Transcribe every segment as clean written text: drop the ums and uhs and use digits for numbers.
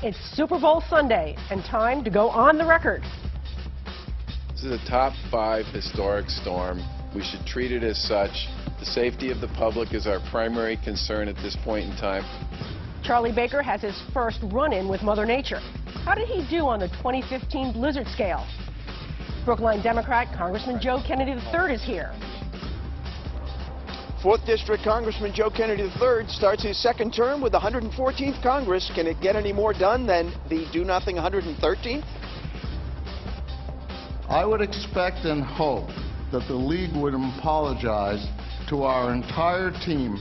It's Super Bowl Sunday and time to go on the record. This is a top 5 historic storm. We should treat it as such. The safety of the public is our primary concern at this point in time. Charlie Baker has his first run-in with Mother Nature. How did he do on the 2015 blizzard scale? Brookline Democrat Congressman Joe Kennedy III is here. 4th District Congressman Joe Kennedy III starts his second term with the 114th Congress. Can it get any more done than the do-nothing 113th? I would expect and hope that the league would apologize to our entire team.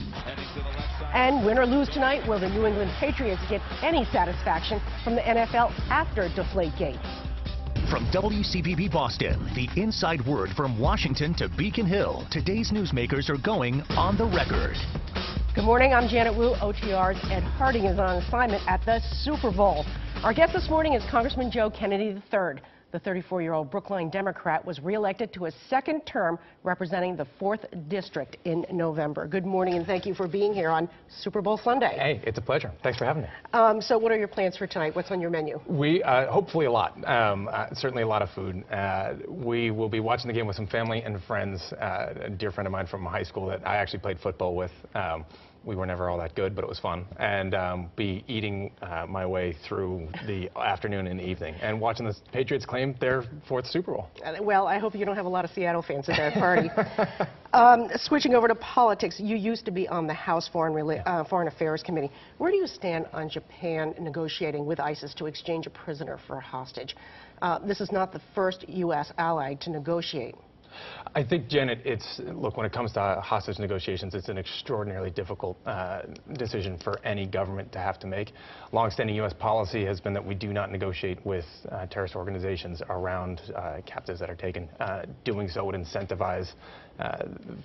And win or lose tonight, will the New England Patriots get any satisfaction from the NFL after Deflategate? From WCPP Boston, the inside word from Washington to Beacon Hill. Today's newsmakers are going on the record. Good morning, I'm Janet Wu. OTR's Ed Harding is on assignment at the Super Bowl. Our guest this morning is Congressman Joe Kennedy III. The 34-year-old Brookline Democrat was reelected to a second term representing the 4th District in November. Good morning and thank you for being here on Super Bowl Sunday. Hey, it's a pleasure. Thanks for having me. So what are your plans for tonight? What's on your menu? We, hopefully a lot. Certainly a lot of food. We will be watching the game with some family and friends. A dear friend of mine from high school that I actually played football with. We were never all that good, but it was fun. And be eating my way through the afternoon and evening and watching the Patriots claim their 4th Super Bowl. Well, I hope you don't have a lot of Seattle fans at that party. Switching over to politics, you used to be on the House Foreign Affairs Committee. Where do you stand on Japan negotiating with ISIS to exchange a prisoner for a hostage? This is not the first U.S. ally to negotiate. I think, Janet, look, when it comes to hostage negotiations, it's an extraordinarily difficult decision for any government to have to make. Longstanding U.S. policy has been that we do not negotiate with terrorist organizations around captives that are taken. Doing so would incentivize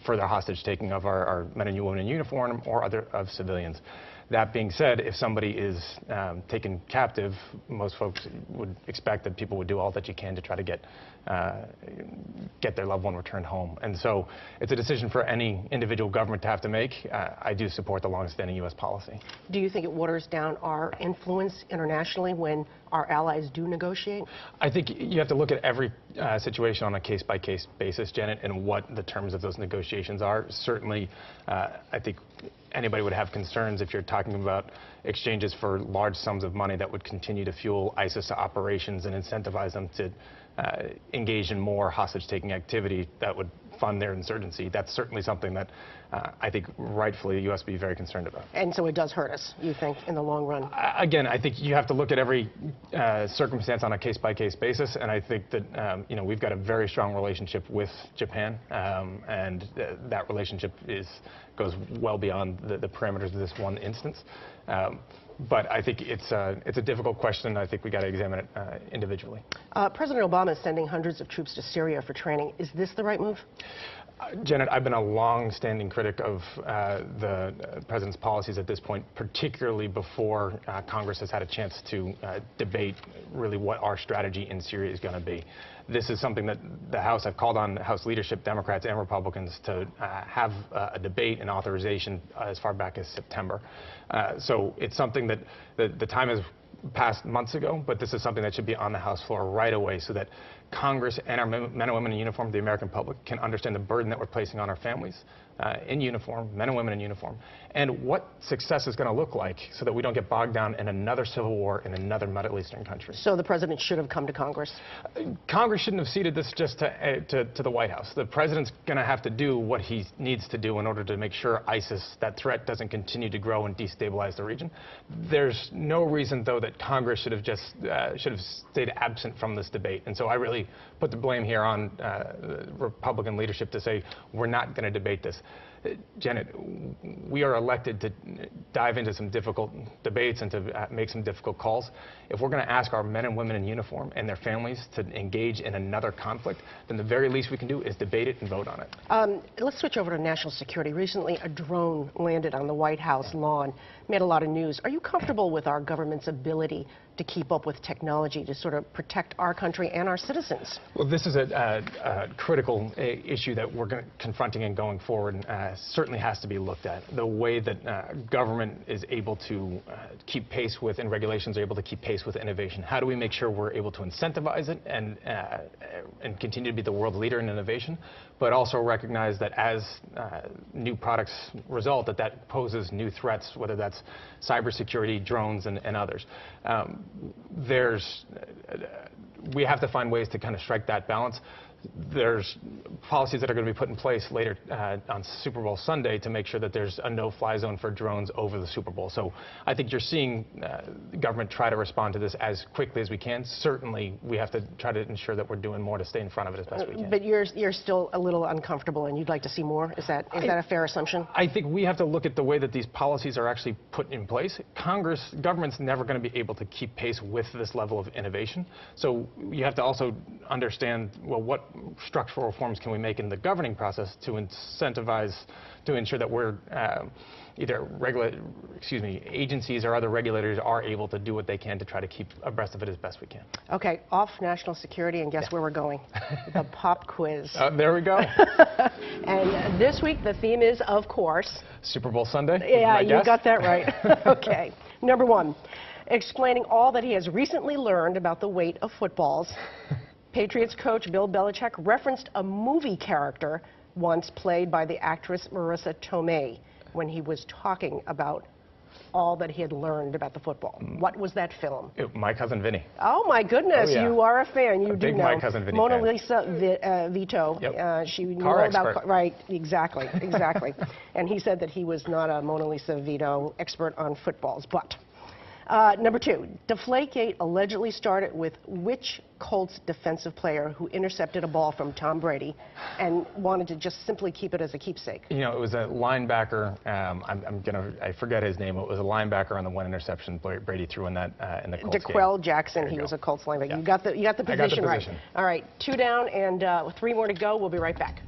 further hostage taking of our men and women in uniform or other of civilians. That being said, if somebody is taken captive, most folks would expect that people would do all that you can to try to get their loved one returned home. And so it's a decision for any individual government to have to make. I do support the longstanding U.S. policy. Do you think it waters down our influence internationally when our allies do negotiate? I think you have to look at every situation on a case-by-case basis, Janet, and what the terms of those negotiations are. Certainly, I think anybody would have concerns if you're talking about exchanges for large sums of money that would continue to fuel ISIS operations and incentivize them to engage in more hostage-taking activity that would fund their insurgency. That's certainly something that I think rightfully the U.S. would be very concerned about. And so it does hurt us, you think, in the long run? Again, I think you have to look at every circumstance on a case-by-case basis, and I think that we've got a very strong relationship with Japan, and that relationship goes well beyond the parameters of this one instance. But I think it's a difficult question. I think we got to examine it individually. President Obama is sending hundreds of troops to Syria for training. Is this the right move? Janet, I've been a long-standing critic of the president's policies at this point, particularly before Congress has had a chance to debate really what our strategy in Syria is going to be. This is something that the House, I've called on House leadership, Democrats and Republicans, to have a debate and authorization as far back as September. So it's something that the time has passed months ago, but this is something that should be on the House floor right away so that Congress and our men and women in uniform, the American public, can understand the burden that we're placing on our families in uniform, men and women in uniform, and what success is going to look like so that we don't get bogged down in another civil war in another Middle Eastern country. So the president should have come to Congress? Congress shouldn't have ceded this just to the White House. The president's going to have to do what he needs to do in order to make sure ISIS, that threat, doesn't continue to grow and destabilize the region. There's no reason, though, that Congress should have stayed absent from this debate. And so I really put the blame here on Republican leadership to say we're not going to debate this. Janet, we are elected to dive into some difficult debates and to make some difficult calls. If we're going to ask our men and women in uniform and their families to engage in another conflict, then the very least we can do is debate it and vote on it. Let's switch over to national security. Recently, a drone landed on the White House lawn, made a lot of news. Are you comfortable with our government's ability to keep up with technology to sort of protect our country and our citizens? Well, this is a critical issue that we're confronting and going forward certainly has to be looked at. The way that government is able to keep pace with, and regulations are able to keep pace with innovation. How do we make sure we're able to incentivize it and continue to be the world leader in innovation, but also recognize that as new products result, that poses new threats, whether that's cybersecurity, drones, and others. We have to find ways to kind of strike that balance. There's policies that are going to be put in place later on Super Bowl Sunday to make sure that there's a no-fly zone for drones over the Super Bowl. So I think you're seeing the government try to respond to this as quickly as we can. Certainly, we have to try to ensure that we're doing more to stay in front of it as best we can. But you're still a little uncomfortable, and you'd like to see more? Is that a fair assumption? I think we have to look at the way that these policies are actually put in place. Government's never going to be able to keep pace with this level of innovation. So you have to also understand, well, what structural reforms can we make in the governing process to incentivize, to ensure that we're either agencies or other regulators are able to do what they can to try to keep abreast of it as best we can. Okay, off national security, and guess where we're going? The pop quiz. There we go. And this week the theme is, of course, Super Bowl Sunday. Yeah, you got that right. Okay. Number one, explaining all that he has recently learned about the weight of footballs. Patriots coach Bill Belichick referenced a movie character once played by the actress Marissa Tomei when he was talking about all that he had learned about the football. What was that film? My Cousin Vinny. Oh my goodness, You are a fan. You do know. My Cousin Vinny Mona fan. Lisa Vito. Yep. She knew Car about expert. right, exactly. And he said that he was not a Mona Lisa Vito expert on footballs, but. Number two, Deflategate allegedly started with which Colts defensive player who intercepted a ball from Tom Brady and wanted to just simply keep it as a keepsake? You know, it was a linebacker. I forget his name. It was a linebacker on the one interception Brady threw in the Colts game. DeQuell Jackson. He was a Colts linebacker. Yeah. You got the position right. All right, 2 down and 3 more to go. We'll be right back.